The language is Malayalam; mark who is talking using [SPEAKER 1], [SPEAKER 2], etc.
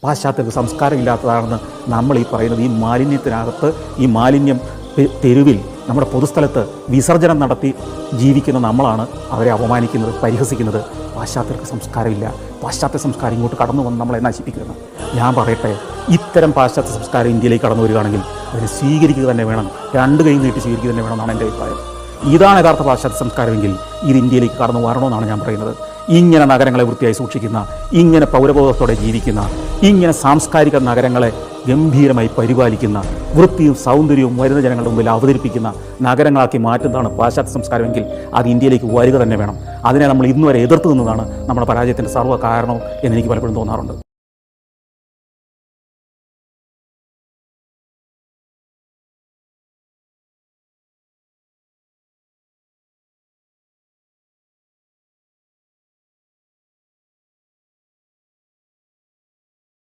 [SPEAKER 1] പാശ്ചാത്യർക്ക് സംസ്കാരമില്ലാത്തതാണെന്ന് നമ്മൾ ഈ പറയുന്നത് ഈ മാലിന്യത്തിനകത്ത് ഈ മാലിന്യം തെരുവിൽ നമ്മുടെ പൊതുസ്ഥലത്ത് വിസർജനം നടത്തി ജീവിക്കുന്ന നമ്മളാണ് അവരെ അപമാനിക്കുന്നത്, പരിഹസിക്കുന്നത്. പാശ്ചാത്യർക്ക് സംസ്കാരമില്ല, പാശ്ചാത്യ സംസ്കാരം ഇങ്ങോട്ട് കടന്നു വന്ന് നമ്മളെ നശിപ്പിക്കുന്നത്. ഞാൻ പറയട്ടെ, ഇത്തരം പാശ്ചാത്യ സംസ്കാരം ഇന്ത്യയിലേക്ക് കടന്നു വരികയാണെങ്കിൽ അതിനെ സ്വീകരിക്കുക തന്നെ വേണം, രണ്ട് കൈ നീട്ടി സ്വീകരിക്കുക തന്നെ വേണം എന്നാണ് എൻ്റെ അഭിപ്രായം. ഇതാണ് യഥാർത്ഥ പാശ്ചാത്യ സംസ്കാരമെങ്കിൽ ഇത് ഇന്ത്യയിലേക്ക് കടന്നു വരണമെന്നാണ് ഞാൻ പറയുന്നത്. ഇങ്ങനെ നഗരങ്ങളെ വൃത്തിയായി സൂക്ഷിക്കുന്ന, ഇങ്ങനെ പൗരബോധത്തോടെ ജീവിക്കുന്ന, ഇങ്ങനെ സാംസ്കാരിക നഗരങ്ങളെ ഗംഭീരമായി പരിപാലിക്കുന്ന, വൃത്തിയും സൗന്ദര്യവും വരുന്ന ജനങ്ങളുടെ മുമ്പിൽ അവതരിപ്പിക്കുന്ന നഗരങ്ങളാക്കി മാറ്റുന്നതാണ് പാശ്ചാത്യ സംസ്കാരമെങ്കിൽ അത് ഇന്ത്യയിലേക്ക് വരിക തന്നെ വേണം. അതിനെ നമ്മൾ ഇന്നുവരെ എതിർത്ത് നിന്നതാണ് നമ്മുടെ പരാജയത്തിൻ്റെ സർവ്വ കാരണവും എന്നെനിക്ക് പലപ്പോഴും തോന്നാറുണ്ട്.